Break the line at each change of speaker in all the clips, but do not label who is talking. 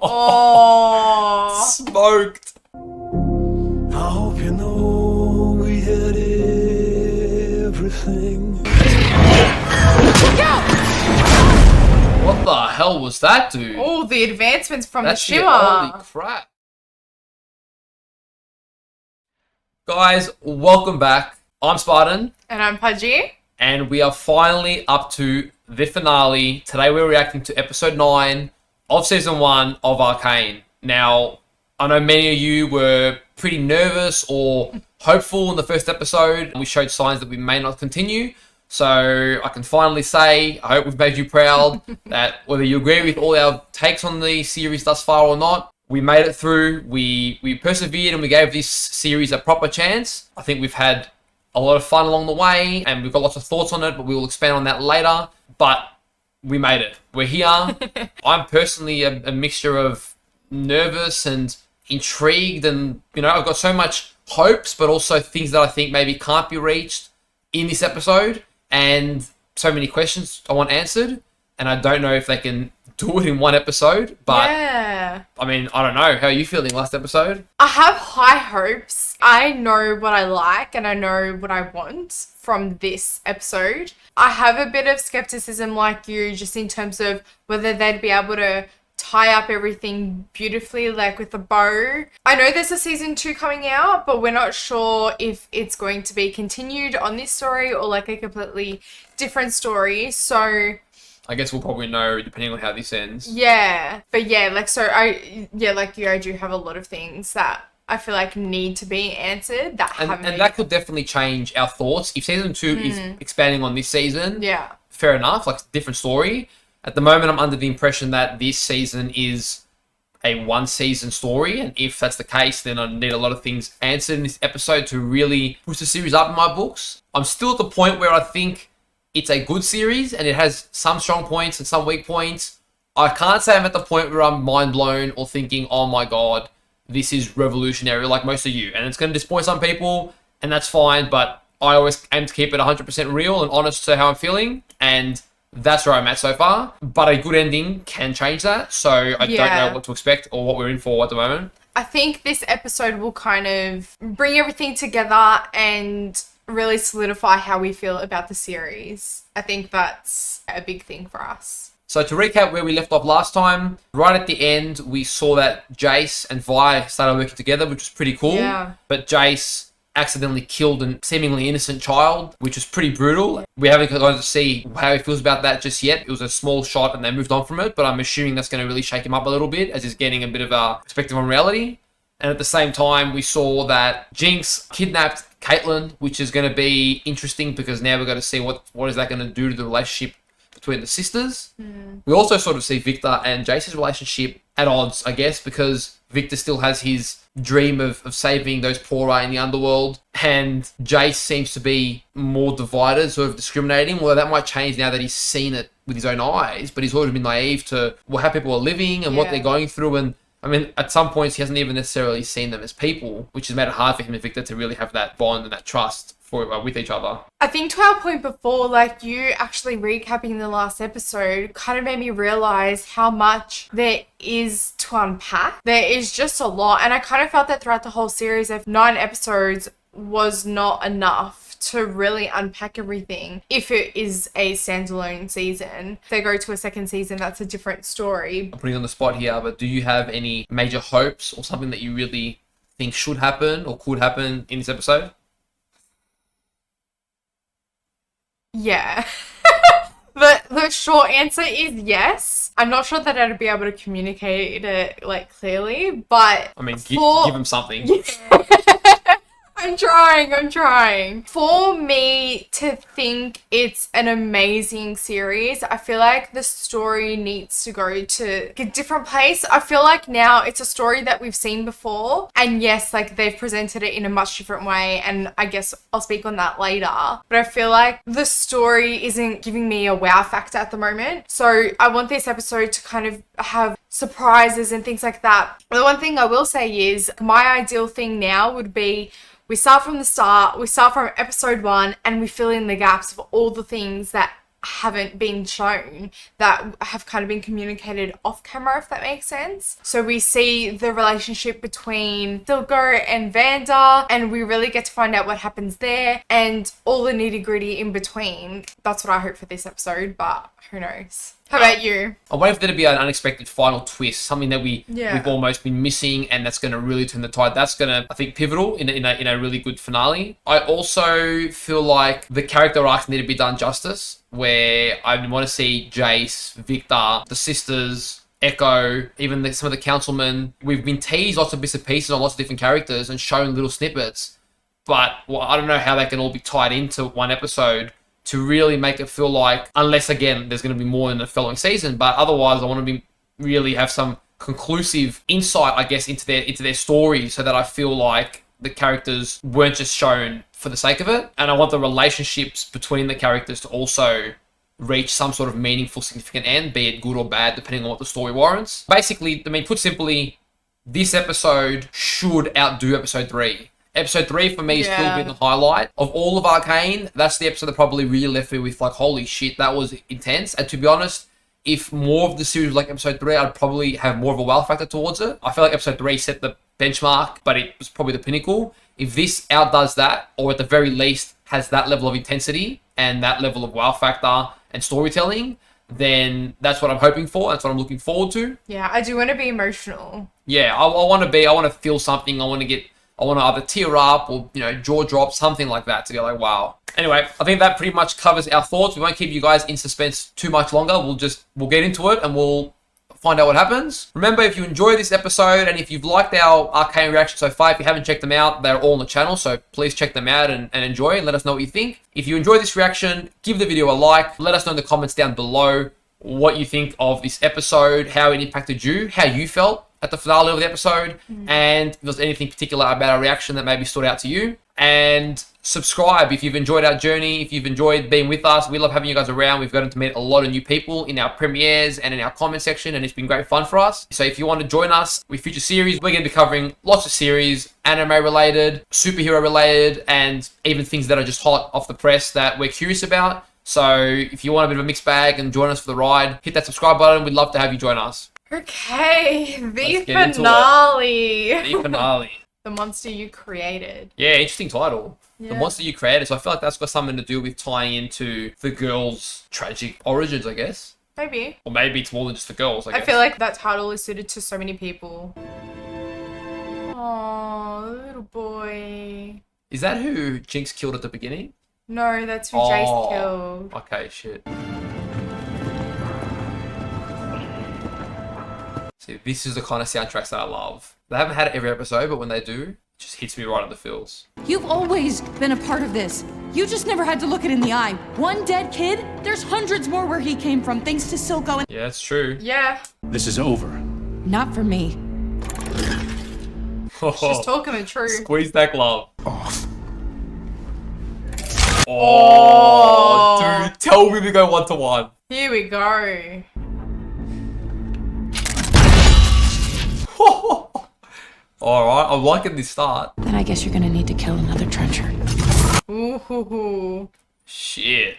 Oh.
Smoked.
I hope you know we had everything.
What the hell was that, dude?
Oh, the advancements from
That's
the shimmer.
Holy crap. Guys, welcome back. I'm Spartan.
And I'm Pudgy.
And we are finally up to the finale. Today we're reacting to episode 9 of season 1 of Arcane. Now, I know many of you were pretty nervous or hopeful in the first episode. We showed signs that we may not continue. So I can finally say, I hope we've made you proud that whether you agree with all our takes on the series thus far or not, we made it through. We persevered and we gave this series a proper chance. I think we've had a lot of fun along the way and we've got lots of thoughts on it, but we will expand on that later. But we made it. We're here. I'm personally a mixture of nervous and intrigued, and I've got so much hopes, but also things that I think maybe can't be reached in this episode, and so many questions I want answered, and I don't know if they can do it in one episode, but
yeah.
I mean, I don't know. How are you feeling last episode?
I have high hopes. I know what I like and I know what I want from this episode. I have a bit of skepticism like you, just in terms of whether they'd be able to tie up everything beautifully, like with a bow. I know there's a season 2 coming out, but we're not sure if it's going to be continued on this story or like a completely different story. So
I guess we'll probably know depending on how this ends.
yeah, but yeah, like I do have a lot of things that I feel like need to be answered that haven't been.
And that could definitely change our thoughts. If season 2 is expanding on this season,
yeah,
fair enough, like different story. At the moment, I'm under the impression that this season is a one-season story, and if that's the case, then I need a lot of things answered in this episode to really push the series up in my books. I'm still at the point where I think it's a good series, and it has some strong points and some weak points. I can't say I'm at the point where I'm mind-blown or thinking, oh my god, this is revolutionary, like most of you. And it's going to disappoint some people, and that's fine, but I always aim to keep it 100% real and honest to how I'm feeling, and that's where I'm at so far. But a good ending can change that, so I don't know what to expect or what we're in for at the moment.
I think this episode will kind of bring everything together and really solidify how we feel about the series. I think that's a big thing for us.
So to recap where we left off last time, right at the end, we saw that Jace and Vi started working together, which was pretty cool.
Yeah.
But Jace accidentally killed a seemingly innocent child, which was pretty brutal. We haven't got to see how he feels about that just yet. It was a small shot and they moved on from it, but I'm assuming that's going to really shake him up a little bit as he's getting a bit of a perspective on reality. And at the same time, we saw that Jinx kidnapped Caitlyn, which is going to be interesting because now we're going to see what is that going to do to the relationship between the sisters. We also sort of see Victor and Jace's relationship at odds, I guess, because Victor still has his dream of saving those poorer in the underworld, and Jace seems to be more divided, sort of discriminating. Well, that might change now that he's seen it with his own eyes, but he's always been naive to how people are living and what they're going through. And I mean, at some points, he hasn't even necessarily seen them as people, which has made it hard for him and Victor to really have that bond and that trust with each other.
I think to our point before, like you actually recapping the last episode kind of made me realize how much there is to unpack. There is just a lot. And I kind of felt that throughout the whole series of 9 episodes was not enough to really unpack everything. If it is a standalone season, if they go to a second season, that's a different story.
I'm putting you on the spot here, but do you have any major hopes or something that you really think should happen or could happen in this episode?
Yeah. The short answer is yes. I'm not sure that I'd be able to communicate it like clearly, but
I mean, give him something.
I'm trying. For me to think it's an amazing series, I feel like the story needs to go to a different place. I feel like now it's a story that we've seen before. And yes, like they've presented it in a much different way. And I guess I'll speak on that later. But I feel like the story isn't giving me a wow factor at the moment. So I want this episode to kind of have surprises and things like that. The one thing I will say is my ideal thing now would be we start from the start, we start from episode 1 and we fill in the gaps of all the things that haven't been shown, that have kind of been communicated off camera, if that makes sense. So we see the relationship between Silco and Vanda, and we really get to find out what happens there and all the nitty gritty in between. That's what I hope for this episode, but who knows? How about you?
I'm waiting for there to be an unexpected final twist, something that we've
Yeah.
almost been missing, and that's going to really turn the tide. That's going to, I think, pivotal in a really good finale. I also feel like the character arcs need to be done justice, where I want to see Jace, Victor, the sisters, Echo, even some of the councilmen. We've been teased lots of bits and pieces on lots of different characters and shown little snippets, but I don't know how they can all be tied into one episode to really make it feel like, unless again there's going to be more in the following season, but otherwise I want to be really have some conclusive insight, I guess, into their story, so that I feel like the characters weren't just shown for the sake of it, and I want the relationships between the characters to also reach some sort of meaningful, significant end, be it good or bad, depending on what the story warrants. Basically, I mean, put simply, this episode should outdo episode 3. Episode 3 for me is still been the highlight of all of Arcane. That's the episode that probably really left me with like, holy shit, that was intense. And to be honest, if more of the series was like episode 3, I'd probably have more of a wow factor towards it. I feel like episode 3 set the benchmark, but it was probably the pinnacle. If this outdoes that, or at the very least has that level of intensity and that level of wow factor and storytelling, then that's what I'm hoping for. That's what I'm looking forward to.
Yeah, I do want to be emotional.
Yeah, I want to feel something. I want to either tear up or, jaw drop, something like that, to be like, wow. Anyway, I think that pretty much covers our thoughts. We won't keep you guys in suspense too much longer. We'll get into it and we'll find out what happens. Remember, if you enjoyed this episode and if you've liked our Arcane reaction so far, if you haven't checked them out, they're all on the channel, so please check them out and enjoy and let us know what you think. If you enjoyed this reaction, give the video a like. Let us know in the comments down below what you think of this episode, how it impacted you, how you felt at the finale of the episode, and if there's anything particular about our reaction that maybe stood out to you. And subscribe if you've enjoyed our journey, if you've enjoyed being with us. We love having you guys around. We've gotten to meet a lot of new people in our premieres and in our comment section, and it's been great fun for us. So if you want to join us with future series, we're going to be covering lots of series, anime related, superhero related, and even things that are just hot off the press that we're curious about. So if you want a bit of a mixed bag and join us for the ride, hit that subscribe button. We'd love to have you join us.
Okay, the
Let's get into
finale.
The finale.
The monster you created.
Yeah, interesting title. The
Yeah.
monster you created. So I feel like that's got something to do with tying into the girl's tragic origins, I guess.
Maybe.
Or maybe it's more than just the girls, I guess.
I feel like that title is suited to so many people. Oh, little boy.
Is that who Jinx killed at the beginning?
No, that's who
Oh.
Jace killed.
Okay, shit. See, this is the kind of soundtracks that I love. They haven't had it every episode, but when they do, it just hits me right in the feels.
You've always been a part of this. You just never had to look it in the eye. One dead kid, there's hundreds more where he came from, thanks to Silco and...
Yeah, it's true.
Yeah,
This is over.
Not for me.
she's talking the truth.
Squeeze that glove.
Off.
Oh, dude, tell me we go 1-to-1.
Here we go.
Alright, I'm liking this start.
Then I guess you're gonna need to kill another trencher.
Ooh hoo hoo.
Shit.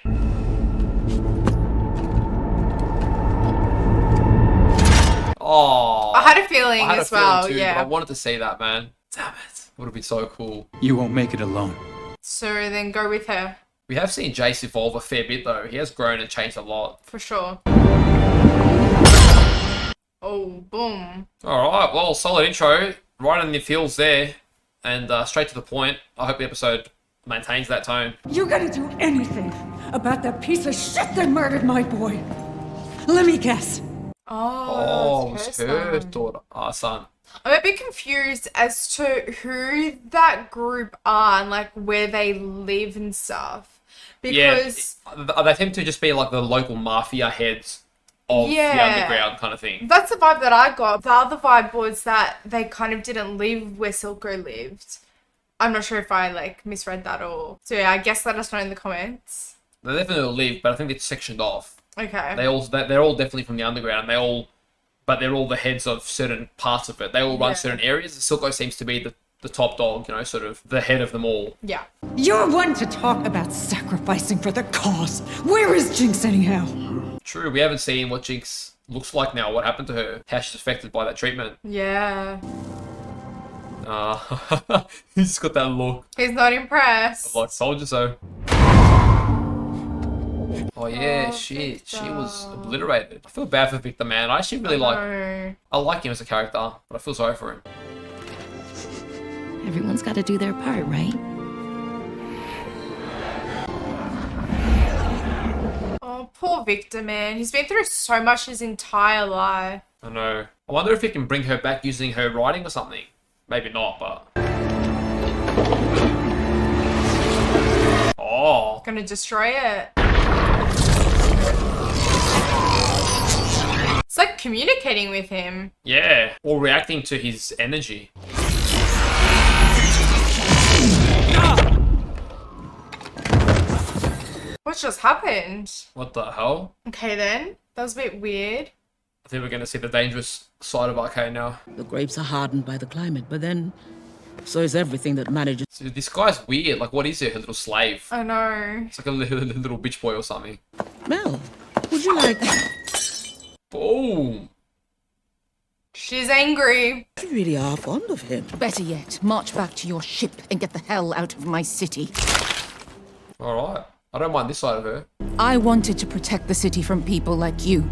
Oh.
I had a feeling
I had
as
a feeling
well,
too,
yeah.
but I wanted to see that, man. Damn it. Would have been so cool.
You won't make it alone.
So then go with her,
We have seen Jace evolve a fair bit, though. He has grown and changed a lot.
for sure. Oh, boom.
Alright, well, solid intro. Right in the feels there. And straight to the point. I hope the episode maintains that tone.
You gotta do anything about that piece of shit that murdered my boy. Let me guess.
Oh,
it's
it's her
son.
daughter. Son.
I'm a bit confused as to who that group are and like where they live and stuff. Because
Yeah, they tend to just be like the local mafia heads of the
Yeah.
underground kind of thing.
that's the vibe that I got. The other vibe was that they kind of didn't live where Silco lived. I'm not sure if I like misread that or... So yeah, I guess let us know in the comments.
They definitely live, but I think it's sectioned off.
Okay.
They're all definitely from the underground. But they're all the heads of certain parts of it. They all run
Yeah.
certain areas. Silco seems to be the the top dog, you know, sort of the head of them all.
Yeah.
You're one to talk about sacrificing for the cause. Where is Jinx anyhow?
True, we haven't seen what Jinx looks like now, what happened to her, how she's affected by that treatment.
Yeah.
He's got that look.
He's not impressed.
Like, told you so. Oh yeah, shit. She was obliterated. I feel bad for Victor, man. I actually really
No.
I like him as a character, but I feel sorry for him.
Everyone's got to do their part, right?
Oh, poor Victor, man. He's been through so much his entire life.
I know. I wonder if he can bring her back using her writing or something. Maybe not, but... Oh.
Gonna destroy it. It's like communicating with him.
Yeah. Or reacting to his energy.
What just happened?
What the hell?
Okay then. That was a bit weird.
I think we're going to see the dangerous side of Arcane now.
The grapes are hardened by the climate, but then so is everything that manages.
So this guy's weird. Like, what is it? A little slave?
I know.
It's like a little bitch boy or something.
Mel, would you like...
Boom.
She's angry.
You really are fond of him.
Better yet, march back to your ship and get the hell out of my city.
All right. I don't mind this side of her.
I wanted to protect the city from people like you.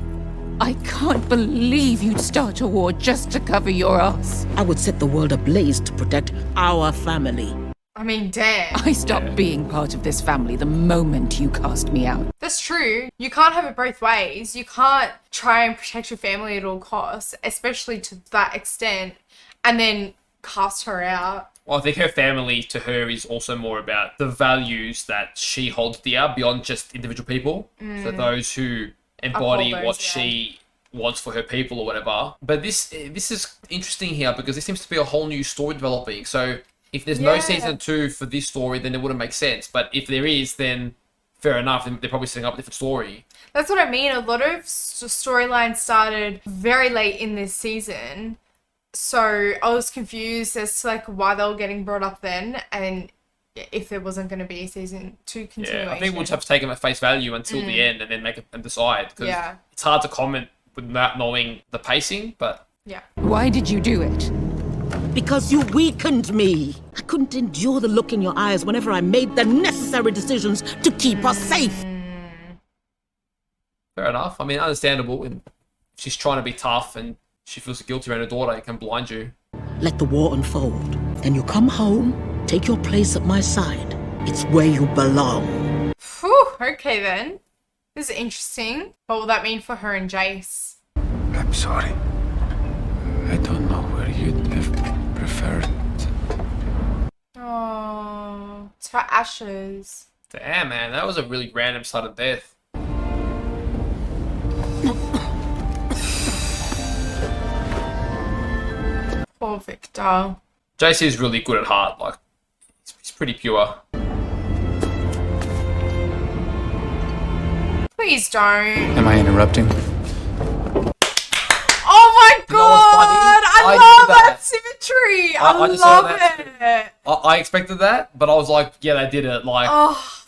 I can't believe you'd start a war just to cover your ass.
I would set the world ablaze to protect our family.
I mean, damn.
I stopped being part of this family the moment you cast me out.
That's true. You can't have it both ways. You can't try and protect your family at all costs, especially to that extent, and then cast her out.
Well, I think her family to her is also more about the values that she holds dear beyond just individual people. So those who embody
Uphold those,
what
yeah.
she wants for her people or whatever. But this is interesting here because there seems to be a whole new story developing. So if there's no
Yeah.
season 2 for this story, then it wouldn't make sense. But if there is, then fair enough. They're probably setting up a different story.
That's what I mean. A lot of storylines started very late in this season. So I was confused as to like why they were getting brought up then and if there wasn't going to be a season 2 continuation.
Yeah, I think we'll just have to take them at face value until the end and then make it and decide. Because
Yeah.
it's hard to comment without knowing the pacing, but
Yeah.
Why did you do it?
Because you weakened me. I couldn't endure the look in your eyes whenever I made the necessary decisions to keep us safe.
fair enough. I mean, understandable. And she's trying to be tough and she feels guilty around her daughter. It can blind you.
Let the war unfold. Then you come home, take your place at my side. It's where you belong.
Whew, okay then. This is interesting. What will that mean for her and Jace?
I'm sorry. I don't know where you'd have preferred.
Oh, it's her ashes.
Damn, man. That was a really random sudden death.
Poor Victor.
JC is really good at heart. Like, he's pretty pure.
Please don't.
Am I interrupting?
Oh my
You know what's funny?
god! I
I
love
knew
that
that.
symmetry!
I
I
just
love
saw that
it!
I expected that, but I was like, yeah, they did it. Like,
Oh,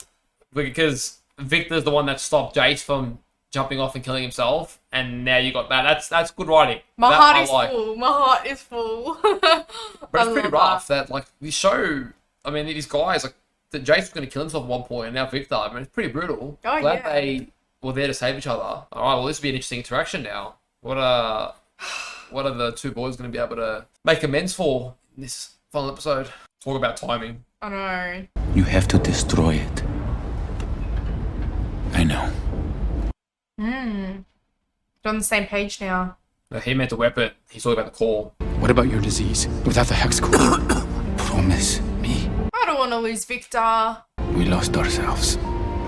because Victor's the one that stopped Jace from jumping off and killing himself, and now you got that. That's good writing.
my
That
heart
I
is
like.
full. My heart is full.
But
I
it's pretty
love
rough that like this show. I mean, these guys like that. Jace was going to kill himself at one point, and now Victor. I mean, it's pretty brutal.
Oh,
Glad
yeah.
they were there to save each other. All right, well, this will be an interesting interaction now. What are the two boys going to be able to make amends for in this final episode? Talk about timing.
I know.
You have to destroy it. I know.
They're on the same page now.
No, he meant to weapon. He's talking about the core.
What about your disease? Without the hex core?
Promise me.
I don't want to lose Victor.
We lost ourselves.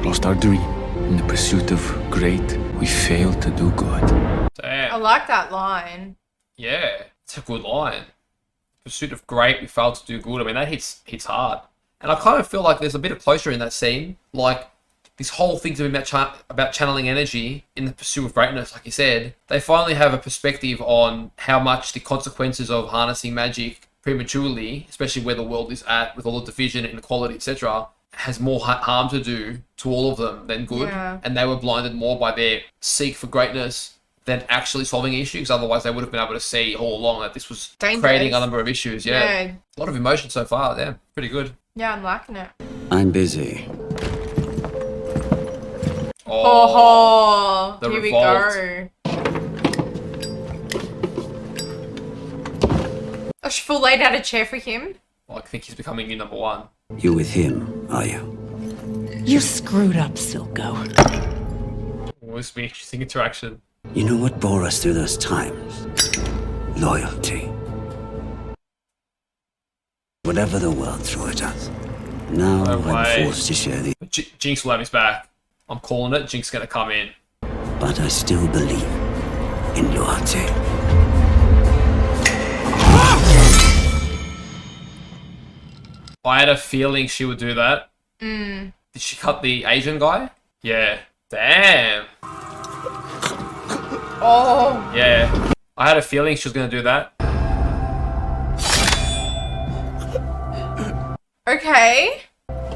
Lost our dream. In the pursuit of great, we failed to do good.
I
Damn.
like that line.
Yeah, it's a good line. Pursuit of great, we failed to do good. I mean, that hits hard. And I kind of feel like there's a bit of closure in that scene. Like, this whole thing's been about channeling energy in the pursuit of greatness, like you said. They finally have a perspective on how much the consequences of harnessing magic prematurely, especially where the world is at with all the division, inequality, etc., has more harm to do to all of them than good.
Yeah.
And they were blinded more by their seek for greatness than actually solving issues. Otherwise, they would have been able to see all along that this was
Dangerous.
creating a number of issues. Yeah.
Yeah.
A lot of emotion so far. Yeah, pretty good.
Yeah, I'm liking it.
I'm busy.
Oh,
the
here
revolt.
we go. I should feel laid out a chair for him.
Well, I think he's becoming your number one.
You with him, are you?
You screwed up, Silco.
Oh, this will be an interesting interaction.
You know what bore us through those times? Loyalty. Whatever the world threw at us. Now
No way.
I'm forced to share the...
But Jinx will have his back. I'm calling it. Jinx is going to come in.
But I still believe in loyalty.
I had a feeling she would do that. Did she cut the Asian guy? Yeah. Damn.
Oh,
Yeah. I had a feeling she was going to do that.
okay.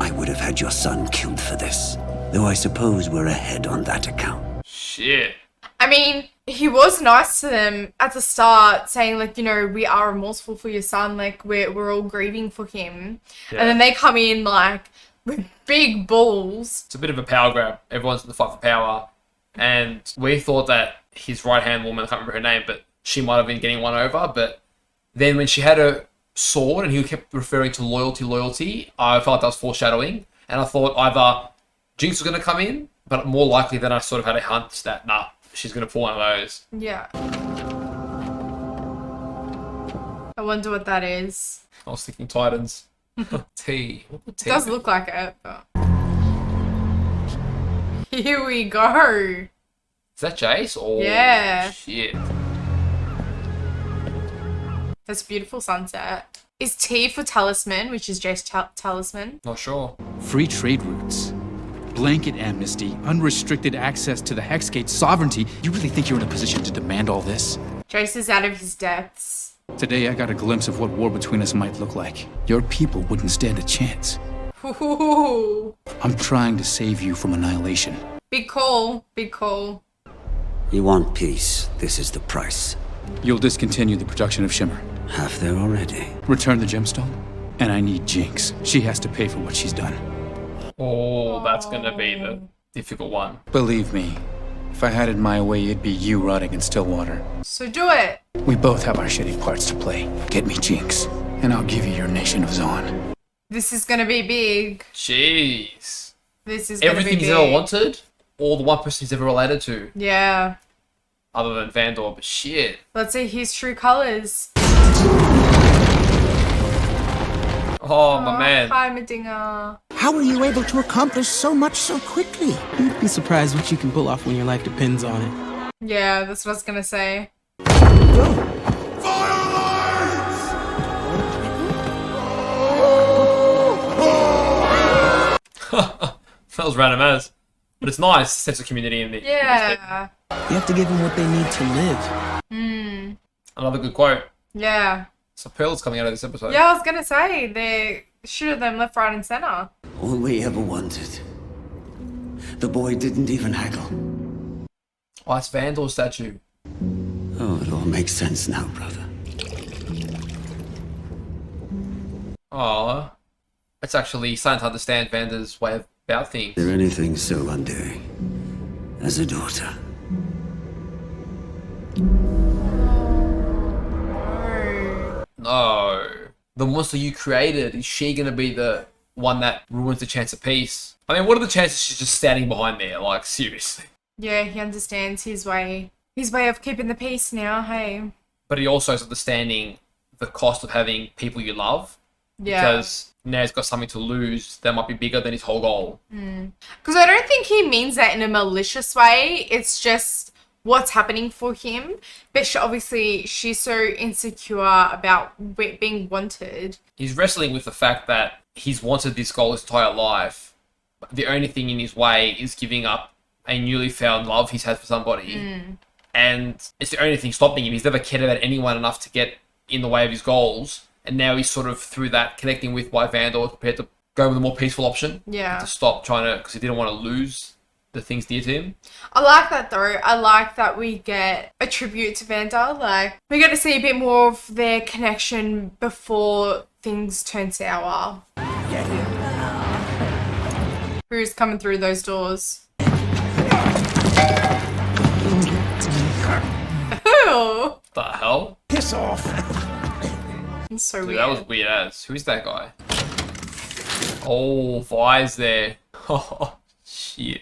I would have had your son killed for this. Though I suppose we're ahead on that account.
Shit.
I mean, he was nice to them at the start, saying like, you know, we are remorseful for your son, like we're all grieving for him.
Yeah.
And then they come in like with big balls.
It's a bit of a power grab. Everyone's in the fight for power. And we thought that his right-hand woman, I can't remember her name, but she might have been getting one over. But then when she had her sword and he kept referring to loyalty, I felt that was foreshadowing. And I thought either Jinx was going to come in, but more likely than I sort of had a hunch that, nah, she's going to pull one of those.
Yeah. I wonder what that is.
I was thinking Titans. T. What would T
It does
be?
look like it, but... Here we go.
Is that Jace? Oh,
Yeah.
shit.
That's a beautiful sunset. Is T for talisman, which is Jace talisman?
Not sure.
Free trade routes, blanket amnesty, unrestricted access to the Hexgate sovereignty. You really think you're in a position to demand all this?
Jace is out of his depths.
Today I got a glimpse of what war between us might look like. Your people wouldn't stand a chance.
Ooh.
I'm trying to save you from annihilation.
Big call. Big call.
You want peace, this is the price.
You'll discontinue the production of Shimmer.
Half there already.
Return the gemstone. And I need Jinx. She has to pay for what she's done.
Oh, that's going to be the difficult one.
Believe me, if I had it my way, it'd be you rotting in Stillwater.
So do it.
We both have our shitty parts to play. Get me Jinx, and I'll give you your nation of Zon.
This is gonna be big.
Jeez.
This is gonna
Everything
be
he's
big.
ever wanted, or the one person he's ever related to,
Yeah.
other than Vandor, but shit.
Let's see his true colors.
Oh, my man.
Hi, Medinga.
How were you able to accomplish so much so quickly?
You'd be surprised what you can pull off when your life depends on it.
Yeah, that's what I was gonna say.
That was random as. But it's nice, sense of community in the.
Yeah.
You have to give them what they need to live.
Another good quote.
Yeah.
So Pearl's coming out of this episode.
Yeah, I was gonna say, they shooted them left, right, and center.
All we ever wanted. The boy didn't even haggle.
Oh, it's Vandor's statue.
Oh, it all makes sense now, brother.
Oh, it's actually starting to understand Vandor's way about things.
Is there anything so undoing as a daughter?
No. The monster you created, is she going to be the one that ruins the chance of peace? I mean, what are the chances she's just standing behind there? Like, seriously.
Yeah, he understands his way of keeping the peace now, hey.
But he also is understanding the cost of having people you love.
Yeah.
Because now he's got something to lose that might be bigger than his whole goal.
Because I don't think he means that in a malicious way. It's just what's happening for him. But she's so insecure about being wanted.
He's wrestling with the fact that he's wanted this goal his entire life. But the only thing in his way is giving up a newly found love he's had for somebody. And it's the only thing stopping him. He's never cared about anyone enough to get in the way of his goals. and now he's sort of through that connecting with White Vandal prepared to go with a more peaceful option.
Yeah.
To stop trying to, because he didn't want to lose the things dear to him.
I like that though. I like that we get a tribute to Vanda. Like, we get to see a bit more of their connection before things turn sour. Who's coming through those doors? Who?
The hell?
Piss off.
It's so
Dude,
weird.
that was weird as. Who's that guy? Oh, Vi's there. Oh, shit.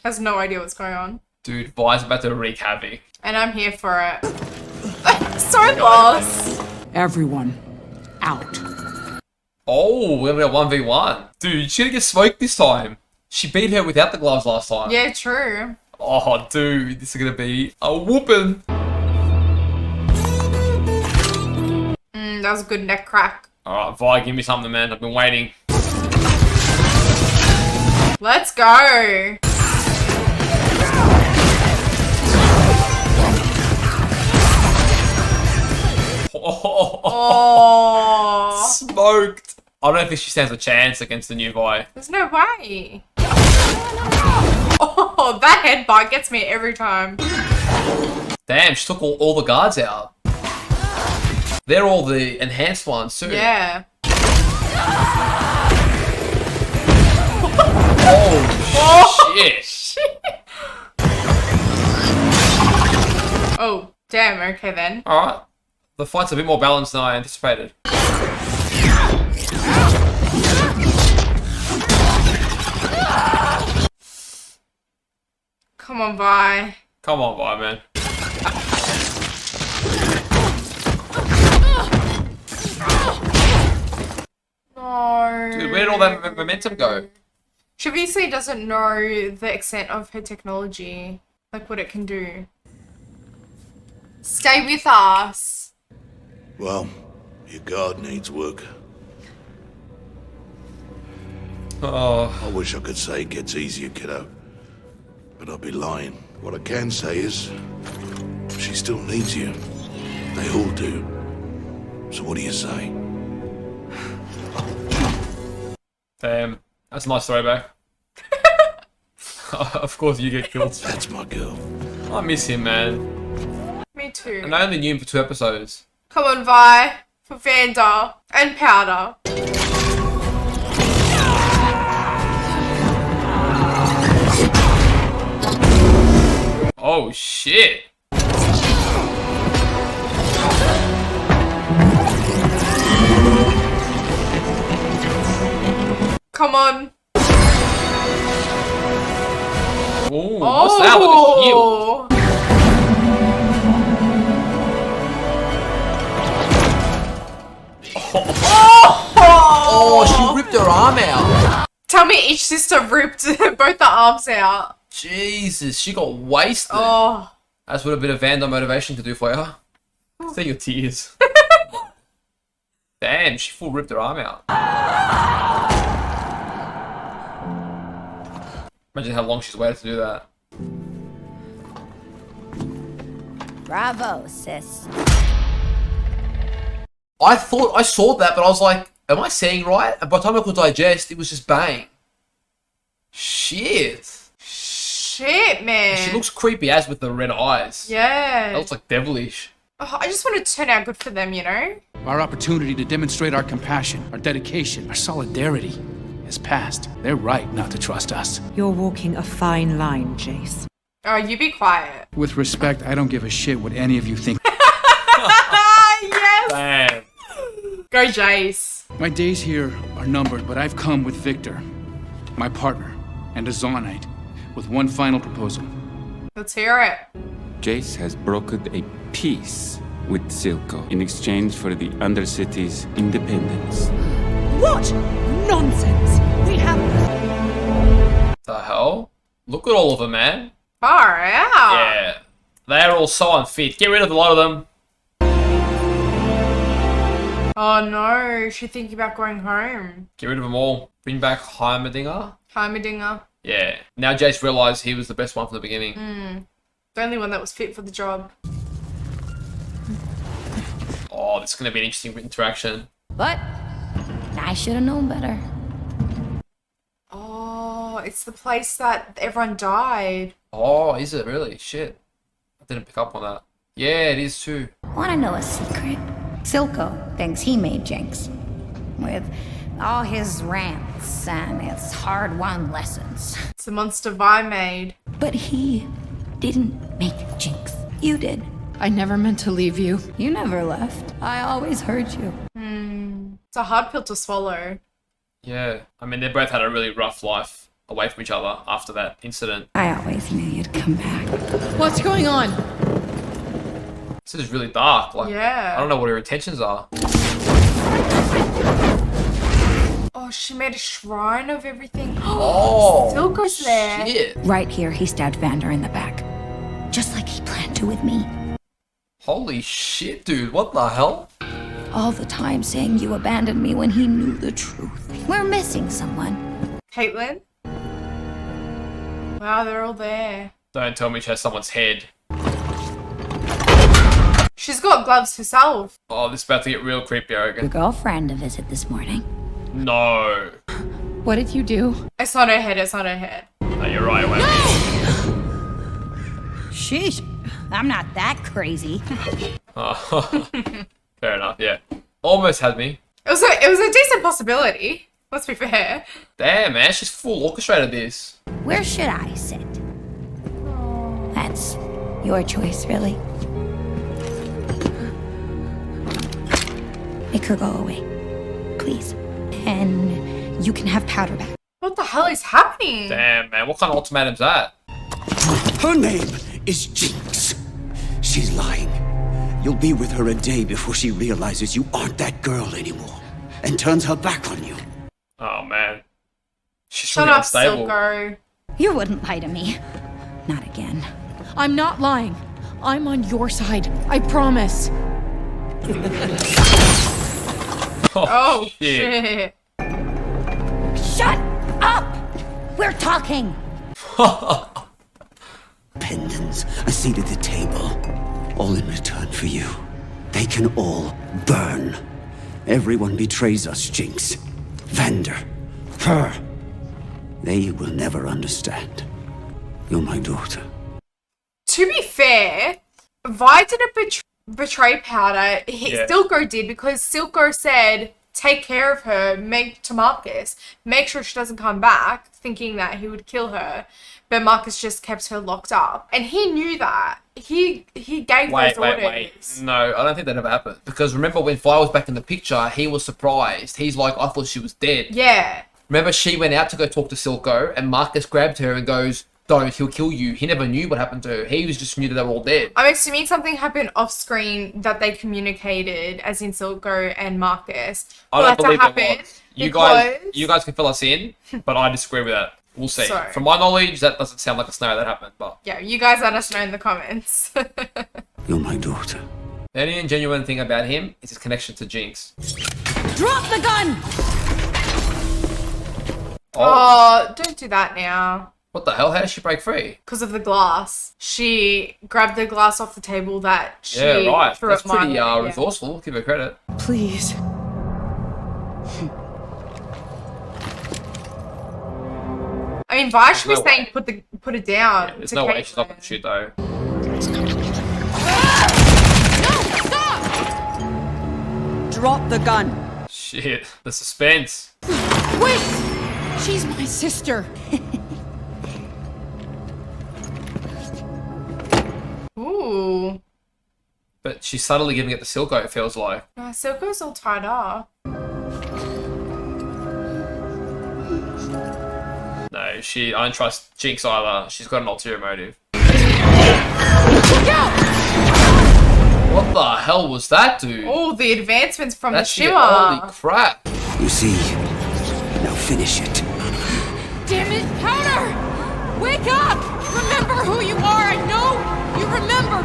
Has no idea what's going on.
Dude, Vi's about to wreak havoc.
And I'm here for it. So lost.
Everyone, out.
Oh, we're gonna go 1v1. Dude, she's gonna get smoked this time. She beat her without the gloves last time.
Yeah, true.
Oh, dude, this is gonna be a whooping.
That was a good neck crack.
Alright, Vi, give me something, man. I've been waiting.
Let's go. Oh.
Smoked. I don't think she stands a chance against the new Vi.
There's no way. Oh, that headbutt gets me every time.
Damn, she took all the guards out. They're all the enhanced ones too.
Yeah.
Oh, shit.
Oh, damn. Okay then.
Alright. The fight's a bit more balanced than I anticipated.
Come on, Vi.
Come on, Vi, man.
No.
Dude, where did all that momentum go?
She obviously doesn't know the extent of her technology, like what it can do. Stay with us.
Well, your guard needs work.
Oh.
I wish I could say it gets easier, kiddo. But I'd be lying. What I can say is, she still needs you. They all do. So what do you say?
Damn, that's a nice throwback. Of course you get killed.
That's my girl.
I miss him, man.
Me too.
And I only knew him for 2 episodes.
Come on, Vi. For Vanda. And Powder.
Oh, shit.
Come on.
Ooh, what's that with the shield? Oh, she ripped her arm out.
Tell me each sister ripped both the arms out.
Jesus, she got wasted.
Oh.
That's what a bit of Vanda motivation to do for you. See your tears. Damn, she full ripped her arm out. Imagine how long she's waited to do that.
Bravo, sis.
I thought I saw that, but I was like, am I saying right? And by the time I could digest, it was just bang. Shit.
Shit, man.
She looks creepy as with the red eyes.
Yeah.
That looks like devilish.
Oh, I just want to turn out good for them, you know?
Our opportunity to demonstrate our compassion, our dedication, our solidarity has passed. They're right not to trust us.
You're walking a fine line, Jace.
Oh, you be quiet.
With respect, I don't give a shit what any of you think.
Yes!
Damn.
Go, Jace.
My days here are numbered, but I've come with Victor, my partner, and a Zonite, with one final proposal.
Let's hear it.
Jace has brokered a peace with Silco in exchange for the Undercity's independence.
What nonsense! We have...
The hell? Look at all of them, man.
Far out.
Yeah. They're all so unfit. Get rid of a lot of them.
Oh no, she's thinking about going home.
Get rid of them all. Bring back Heimerdinger.
Heimerdinger.
Yeah. Now Jace realised he was the best one from the beginning.
The only one that was fit for the job.
Oh, this is going to be an interesting interaction.
But I should have known better.
Oh, it's the place that everyone died.
Oh, is it really? Shit. I didn't pick up on that. Yeah, it is too.
Wanna know a secret? Silco thinks he made Jinx. With all his rants and his hard-won lessons.
It's the monster Vi made.
But he didn't make Jinx. You did.
I never meant to leave you.
You never left. I always heard you.
It's a hard pill to swallow.
Yeah. I mean, they both had a really rough life away from each other after that incident.
I always knew you'd come back.
What's going on?
This is really dark. Like,
Yeah.
I don't know what her intentions are.
Oh, she made a shrine of everything.
Oh,
Silco's there.
shit.
Right here, he stabbed Vander in the back. Just like he planned to with me.
Holy shit, dude. What the hell?
All the time saying you abandoned me when he knew the truth. We're missing someone.
Caitlin? Wow, they're all there.
Don't tell me she has someone's head.
She's got gloves herself.
Oh, this is about to get real creepy, I
Your
reckon.
girlfriend a visit this morning.
No.
What did you do?
It's not her head, it's not her head.
No, you're right. Wait.
Sheesh. I'm not that crazy.
Oh, fair enough, yeah. Almost had me.
It was a decent possibility. Let's be fair.
Damn, man. She's full orchestrated this.
Where should I sit? That's your choice, really. Make her go away. Please. And you can have powder back.
What the hell is happening?
Damn, man. What kind of ultimatum's that?
Her name is Jinx. She's lying. You'll be with her a day before she realizes you aren't that girl anymore and turns her back on you.
Oh, man. She's
Shut
really
up,
unstable.
Silco.
You wouldn't lie to me. Not again.
I'm not lying. I'm on your side. I promise.
Oh,
shit.
shit.
Shut up! We're talking!
Pendants, a seat at the table, all in return for you. They can all burn. Everyone betrays us, Jinx. Vander. Her. They will never understand. You're my daughter.
To be fair, Vi didn't betray Powder.
Yeah.
Silco did, because Silco said, take care of her, to Marcus. Make sure she doesn't come back, thinking that he would kill her. But Marcus just kept her locked up. And he knew that. He gave those orders.
No, I don't think that ever happened. Because remember when Vi was back in the picture, he was surprised. He's like, I thought she was dead.
Yeah.
Remember she went out to go talk to Silco and Marcus grabbed her and goes, don't, he'll kill you. He never knew what happened to her. He was just knew that they were all dead.
I'm assuming something happened off screen that they communicated, as in Silco and Marcus.
I don't believe
that
that
happened.
was. You guys can fill us in, but I disagree with that. We'll see.
So-
From my knowledge, that doesn't sound like a scenario that happened, but
Yeah, you guys let us know in the comments.
You're my daughter.
the only genuine thing about him is his connection to Jinx.
Drop the gun!
Oh, don't do that now.
What the hell? How did she break free?
Because of the glass. She grabbed the glass off the table that she
Yeah, right.
threw
That's
at Margaret.
pretty
Yeah.
resourceful. Give her credit.
Please.
I mean, Vi should be
no
saying put it down.
There's
to
no way
Caitlin.
she's not going to shoot though.
Drop the gun.
Shit. The suspense.
Wait! She's my sister.
Ooh.
But she's subtly giving it to Silco, it feels like.
Silco's all tied up.
No, I don't trust Jinx either. She's got an ulterior motive. What the hell was that, dude?
Oh, the advancements from
That
the
shit,
Shimmer.
holy crap.
You see, now finish it.
Damn it, Powder! Wake up! Remember who you are! I know you remember!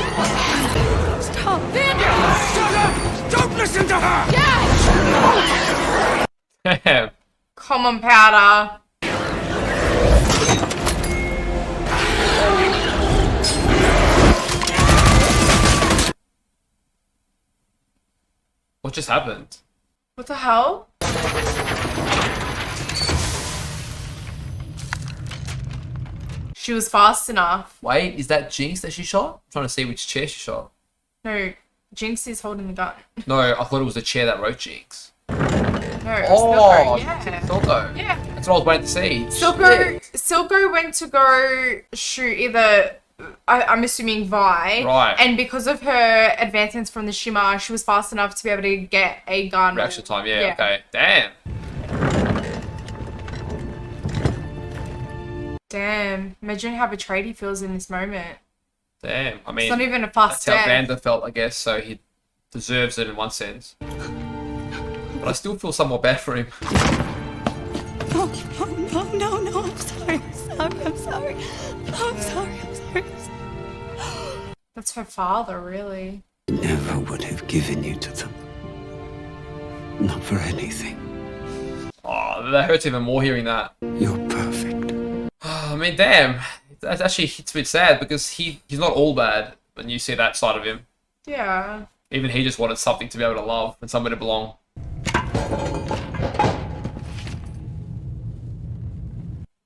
Stop, Vander!
Shut up! Don't listen to her!
Yes!
Damn.
Come on, Powder.
What just happened?
What the hell? She was fast enough.
Wait, is that Jinx that she shot? I'm trying to see which chair she shot.
No, Jinx is holding the gun.
No, I thought it was the chair that wrote Jinx.
No, it was
Oh,
Silco. Yeah.
Silco.
Yeah.
That's what I was waiting to see.
Silco went to go shoot either, I'm assuming Vi.
Right.
And because of her advancements from the Shimmer, she was fast enough to be able to get a gun.
Reaction time, yeah, okay. Damn.
Damn. Imagine how betrayed he feels in this moment.
Damn. I mean,
It's not even a fast
that's how
death.
Vander felt, I guess, so he deserves it in one sense. But I still feel somewhat bad for him.
No, I'm sorry. I'm sorry.
That's her father, really.
I never would have given you to them. Not for anything.
Oh, that hurts even more hearing that.
You're perfect.
I mean, damn. That actually hits a bit sad because he's not all bad when you see that side of him.
Yeah.
Even he just wanted something to be able to love and somewhere to belong.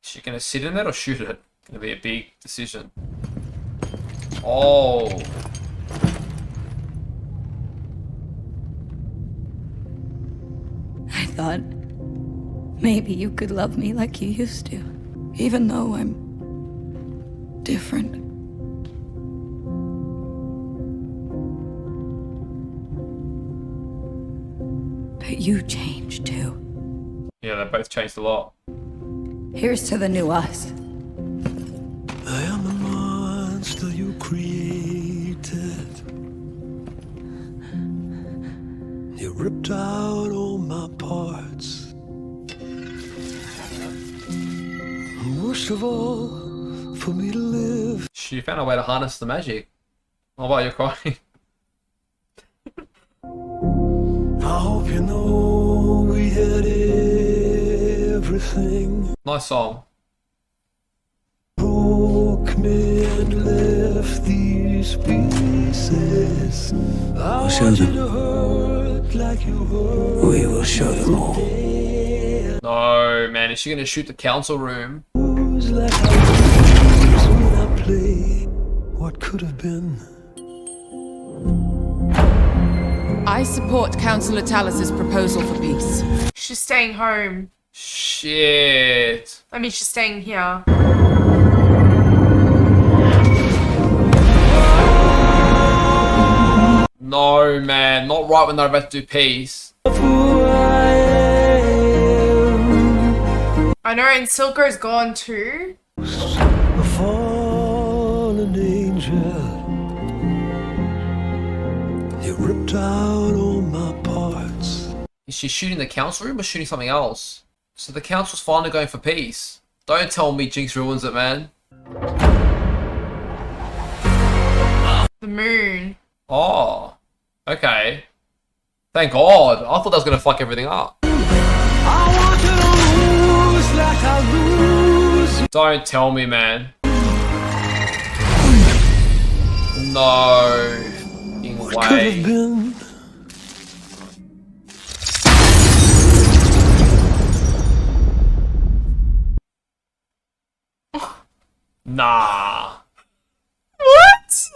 Is she gonna sit in it or shoot it? Gonna be a big decision. Oh.
I thought maybe you could love me like you used to, even though I'm different. But you changed too.
Yeah, they both changed a lot.
Here's to the new us.
I am the monster you created. You ripped out all my parts. And worst of all, for me to live.
She found a way to harness the magic. Oh, wow, you're crying.
I hope you know we had everything.
Nice song.
Broke me and left these pieces.
We'll show them. We will show them all.
No, man, is she gonna shoot the council room?
Like I when I play what could have been.
I support Councillor Talus's proposal for peace.
She's staying home.
Shit.
I mean, she's staying here.
No, man, not right when they're about to do peace.
I know, and Silco's gone too.
A fallen angel. You ripped out all my parts.
Is she shooting the council room or shooting something else? So the council's finally going for peace. Don't tell me Jinx ruins it, man.
The moon.
Oh, okay. Thank God. I thought that was gonna fuck everything up. Don't tell me, man. No fucking way. Nah.
What?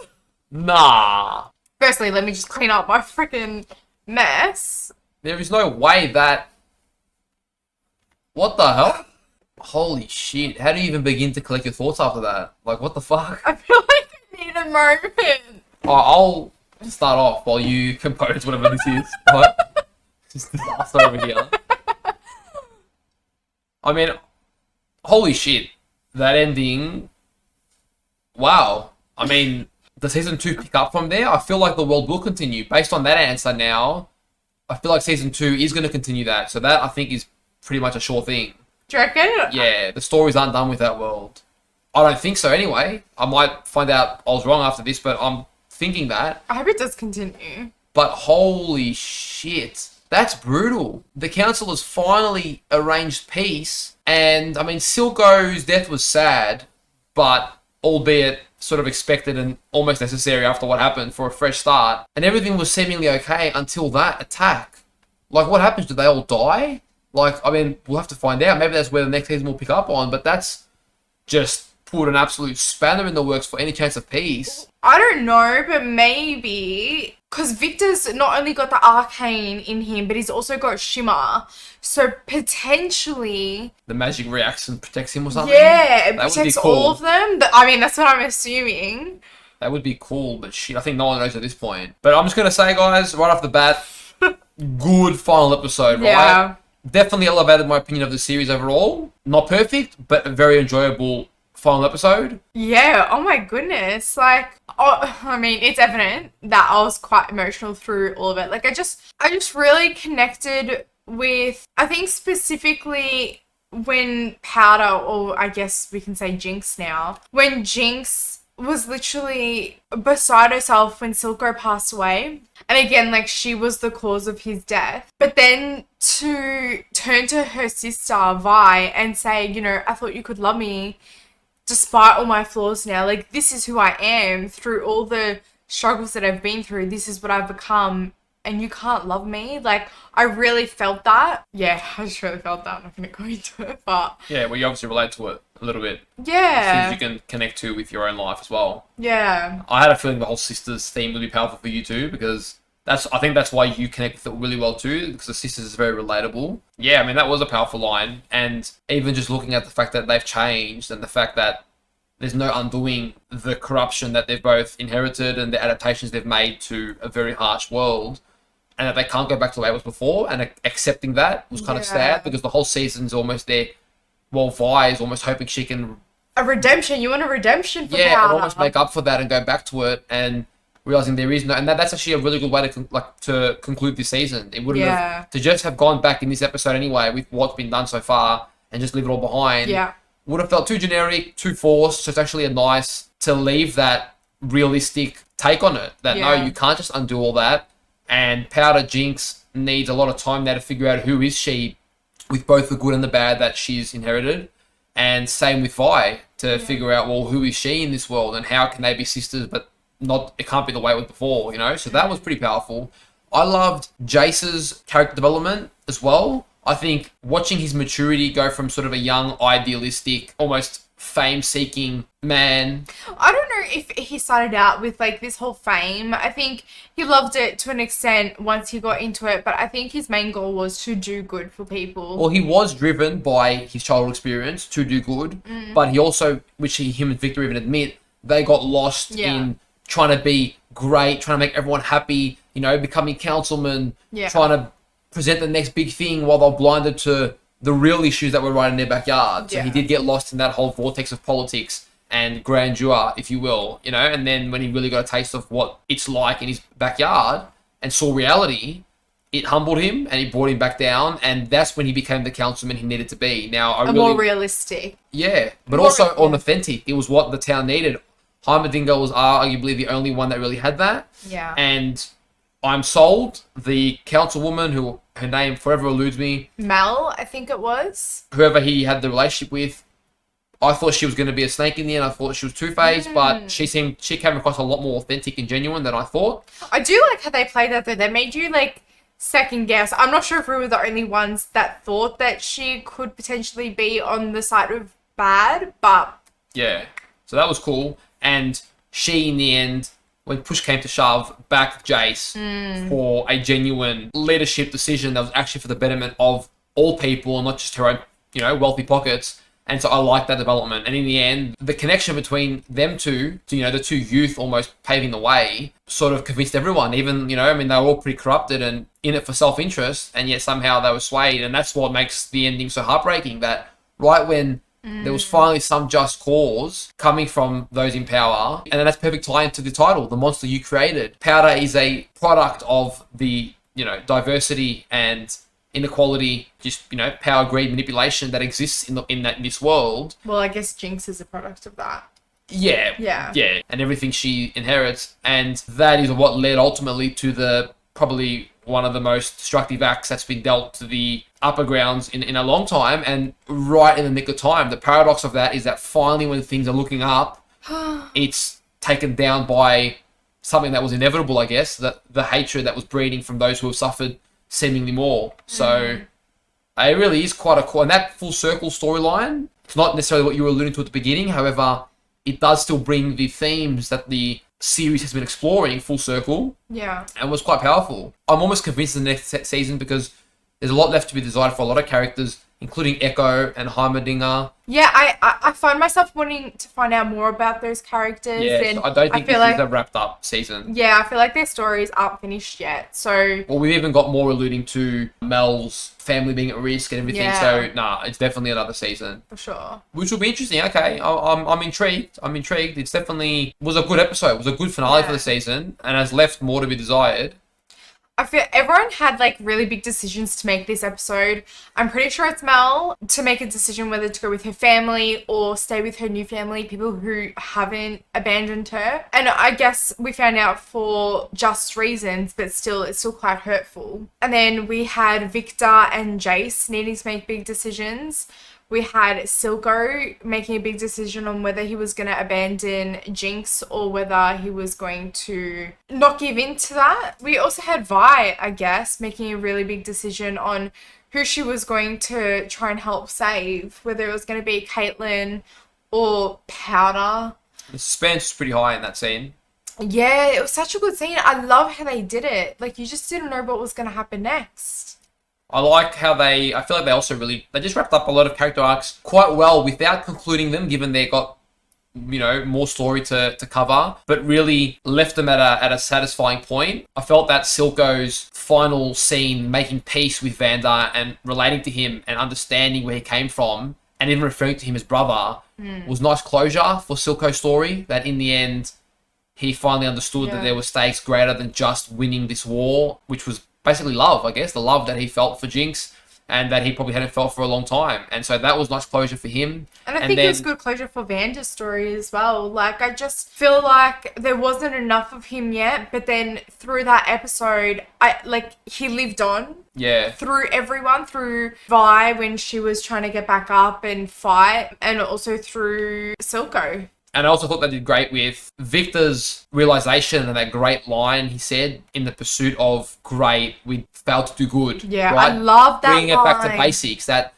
Nah.
Firstly, let me just clean up my freaking mess.
There is no way that... What the hell? Holy shit. How do you even begin to collect your thoughts after that? Like, what the fuck?
I feel like I need a moment.
I'll start off while you compose whatever this is. Right? Just disaster over here. I mean, holy shit. That ending... Wow. I mean, does season 2 pick up from there? I feel like the world will continue. Based on that answer now, I feel like season 2 is going to continue that. So that, I think, is pretty much a sure thing.
Do you reckon?
Yeah, the stories aren't done with that world. I don't think so anyway. I might find out I was wrong after this, but I'm thinking that.
I hope it does continue.
But holy shit. That's brutal. The council has finally arranged peace. And, I mean, Silco's death was sad, but albeit sort of expected and almost necessary after what happened for a fresh start. And everything was seemingly okay until that attack. Like, what happens? Do they all die? Like, I mean, we'll have to find out. Maybe that's where the next season will pick up on, but that's just put an absolute spanner in the works for any chance of peace.
I don't know, but maybe because Victor's not only got the arcane in him, but he's also got Shimmer. So potentially
the magic reacts and protects him or something.
Yeah, it
that
protects all of them. I mean, that's what I'm assuming.
That would be cool, but shit, I think no one knows at this point. But I'm just gonna say, guys, right off the bat, good final episode, right?
Yeah.
Definitely elevated my opinion of the series overall. Not perfect, but a very enjoyable final episode.
Yeah, oh my goodness. Like, I mean, it's evident that I was quite emotional through all of it. Like, I just really connected with, I think specifically when Powder, or I guess we can say Jinx now, when Jinx was literally beside herself when Silco passed away. And again, like, she was the cause of his death. But then to turn to her sister, Vi, and say, you know, I thought you could love me despite all my flaws now. Like, this is who I am through all the struggles that I've been through. This is what I've become. And you can't love me. Like, I really felt that. Yeah, I just really felt that. I'm not going to go into it, but...
Yeah, well, you obviously relate to it a little bit.
Yeah.
Things you can connect to with your own life as well.
Yeah.
I had a feeling the whole sisters theme would be powerful for you too, because I think that's why you connect with it really well too, because the sisters is very relatable. Yeah, I mean, that was a powerful line. And even just looking at the fact that they've changed and the fact that there's no undoing the corruption that they've both inherited and the adaptations they've made to a very harsh world, and that they can't go back to the way it was before, and accepting that was kind of sad, because the whole season's almost there. Well, Vi is almost hoping she can...
A redemption. You want a redemption for
Powder.
Powder.
And almost make up for that and go back to it, and realizing there is no... And that's actually a really good way to conclude this season. It wouldn't have... To just have gone back in this episode anyway with what's been done so far and just leave it all behind.
Yeah.
Would have felt too generic, too forced. So it's actually a nice to leave that realistic take on it. That no, you can't just undo all that. And Powder Jinx needs a lot of time now to figure out who is she, with both the good and the bad that she's inherited. And same with Vi, to figure out, well, who is she in this world and how can they be sisters, but not, it can't be the way it was before, you know? So that was pretty powerful. I loved Jace's character development as well. I think watching his maturity go from sort of a young, idealistic, almost fame-seeking man.
I don't know if he started out with like this whole fame. I think he loved it to an extent once he got into it, but I think his main goal was to do good for people.
Well, he was driven by his childhood experience to do good, but he also, which him and Victor even admit, they got lost in trying to be great, trying to make everyone happy, you know, becoming councilmen, trying to present the next big thing while they're blinded to the real issues that were right in their backyard. So he did get lost in that whole vortex of politics and grandeur, if you will, you know, and then when he really got a taste of what it's like in his backyard and saw reality, it humbled him and it brought him back down, and that's when he became the councilman he needed to be. Now,
more realistic.
Yeah, but also authentic. It was what the town needed. Heimerdinger was arguably the only one that really had that.
Yeah.
And I'm sold. The councilwoman, who her name forever eludes me,
Mel, I think it was.
whoever he had the relationship with, I thought she was going to be a snake in the end. I thought she was two-faced, but she came across a lot more authentic and genuine than I thought.
I do like how they played that though. They made you like second guess. I'm not sure if we were the only ones that thought that she could potentially be on the side of bad, but
yeah, so that was cool. And she, in the end, when push came to shove, backed Jace for a genuine leadership decision that was actually for the betterment of all people and not just her own, you know, wealthy pockets. And so I like that development. And in the end, the connection between them two, you know, the two youth almost paving the way, sort of convinced everyone. Even, you know, I mean, they were all pretty corrupted and in it for self-interest, and yet somehow they were swayed. And that's what makes the ending so heartbreaking, that right when there was finally some just cause coming from those in power, and then that's perfect tie into the title, The Monster You Created. Powder is a product of the, you know, diversity and inequality, just, you know, power, greed, manipulation that exists in this world.
well, I guess Jinx is a product of that.
Yeah, and everything she inherits, and that is what led ultimately to the probably one of the most destructive acts that's been dealt to the upper grounds in a long time, and right in the nick of time. The paradox of that is that finally, when things are looking up, it's taken down by something that was inevitable, I guess, that the hatred that was breeding from those who have suffered seemingly more. So it really is quite a cool, and that full circle storyline, it's not necessarily what you were alluding to at the beginning. However, it does still bring the themes that the series has been exploring full circle.
Yeah.
And was quite powerful. I'm almost convinced in the next season because there's a lot left to be desired for a lot of characters, including Echo and Heimerdinger.
Yeah, I find myself wanting to find out more about those characters.
Yeah,
and
so I don't think
feel
this is a wrapped up season.
Yeah, I feel like their stories aren't finished yet. So
Well, we've even got more alluding to Mel's family being at risk and everything.
Yeah.
So, nah, it's definitely another season.
for sure.
Which will be interesting. Okay, I'm intrigued. I'm intrigued. It's definitely was a good episode. It was a good finale for the season and has left more to be desired.
I feel everyone had like really big decisions to make this episode. I'm pretty sure it's Mel to make a decision whether to go with her family or stay with her new family, people who haven't abandoned her. And I guess we found out for just reasons, but still, it's still quite hurtful. And then we had Victor and Jace needing to make big decisions. We had Silco making a big decision on whether he was going to abandon Jinx or whether he was going to not give in to that. We also had Vi, I guess, making a really big decision on who she was going to try and help save, whether it was going to be Caitlyn or Powder.
The suspense was pretty high in that scene.
Yeah, it was such a good scene. I love how they did it. Like, you just didn't know what was going to happen next.
I like how I feel like they just wrapped up a lot of character arcs quite well without concluding them, given they got, more story to cover, but really left them at a satisfying point. I felt that Silco's final scene, making peace with Vander and relating to him and understanding where he came from, and even referring to him as brother, was nice closure for Silco's story, that in the end, he finally understood that there were stakes greater than just winning this war, which was basically love, I guess, the love that he felt for Jinx and that he probably hadn't felt for a long time. And so that was nice closure for him.
And I think it was good closure for Vander's story as well. Like, I just feel like there wasn't enough of him yet, but then through that episode, he lived on.
Yeah.
Through everyone, through Vi when she was trying to get back up and fight, and also through Silco.
And I also thought they did great with Victor's realization and that great line he said, in the pursuit of great, we failed to do good.
Yeah,
right?
I love that
Bringing it back to
line.
basics, that,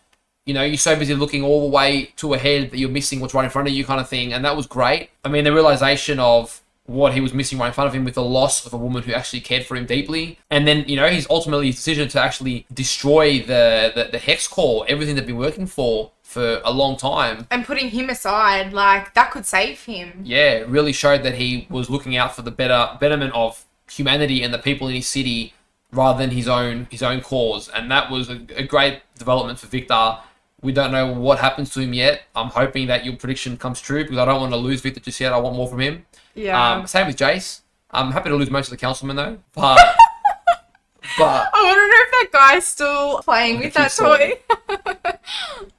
you're so busy looking all the way to ahead that you're missing what's right in front of you kind of thing. And that was great. I mean, the realization of what he was missing right in front of him with the loss of a woman who actually cared for him deeply. And then, his decision to actually destroy the Hex Core, everything they've been working for a long time.
And putting him aside, like, that could save him.
Yeah, really showed that he was looking out for the betterment of humanity and the people in his city rather than his own cause. And that was a great development for Victor. We don't know what happens to him yet. I'm hoping that your prediction comes true because I don't want to lose Victor just yet. I want more from him.
Yeah.
Same with Jace. I'm happy to lose most of the councilmen though. But
I want to know if that guy's still playing with that toy.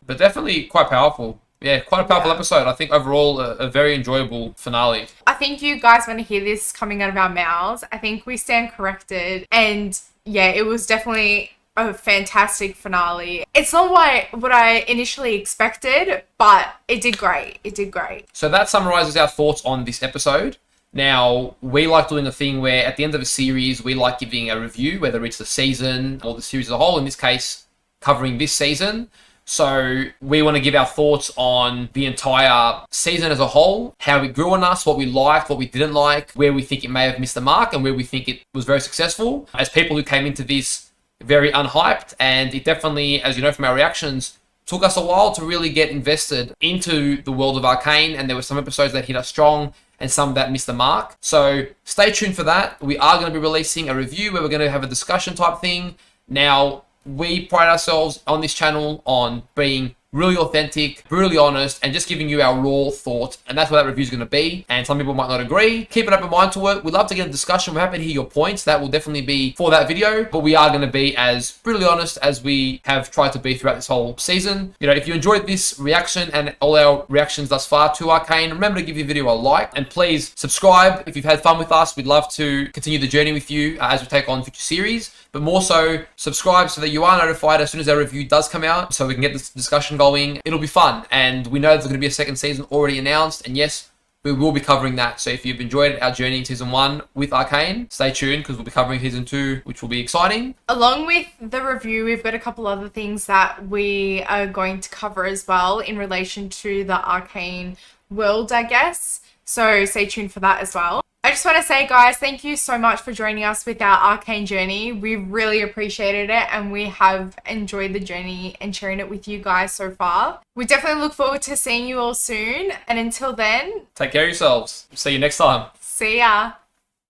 But definitely quite powerful. Yeah, quite a powerful episode. I think overall a very enjoyable finale.
I think you guys want to hear this coming out of our mouths. I think we stand corrected. And yeah, it was definitely a fantastic finale. It's not what I initially expected, but it did great. It did great.
So that summarizes our thoughts on this episode. Now, we like doing a thing where at the end of a series, we like giving a review, whether it's the season or the series as a whole, in this case, covering this season. So we want to give our thoughts on the entire season as a whole, how it grew on us, what we liked, what we didn't like, where we think it may have missed the mark, and where we think it was very successful. As people who came into this very unhyped, and it definitely, as you know from our reactions, took us a while to really get invested into the world of Arcane, and there were some episodes that hit us strong and some that missed the mark. So stay tuned for that. We are going to be releasing a review where we're going to have a discussion type thing. Now, we pride ourselves on this channel on being really authentic, brutally honest, and just giving you our raw thoughts. And that's what that review is going to be. And some people might not agree. Keep an open mind to it. We'd love to get a discussion. We're happy to hear your points. That will definitely be for that video. But we are going to be as brutally honest as we have tried to be throughout this whole season. If you enjoyed this reaction and all our reactions thus far to Arcane, remember to give your video a like. And please subscribe if you've had fun with us. We'd love to continue the journey with you as we take on future series. But more so, subscribe so that you are notified as soon as our review does come out, so we can get this discussion going. It'll be fun, and we know there's going to be a second season already announced, and yes, we will be covering that. So if you've enjoyed our journey in season 1 with Arcane, stay tuned because we'll be covering season 2, which will be exciting.
Along with the review, we've got a couple other things that we are going to cover as well in relation to the Arcane world, I guess. So stay tuned for that as well. I just want to say, guys, thank you so much for joining us with our Arcane journey. We really appreciated it, and we have enjoyed the journey and sharing it with you guys so far. We definitely look forward to seeing you all soon. And until then,
Take care of yourselves. See you next time.
see ya.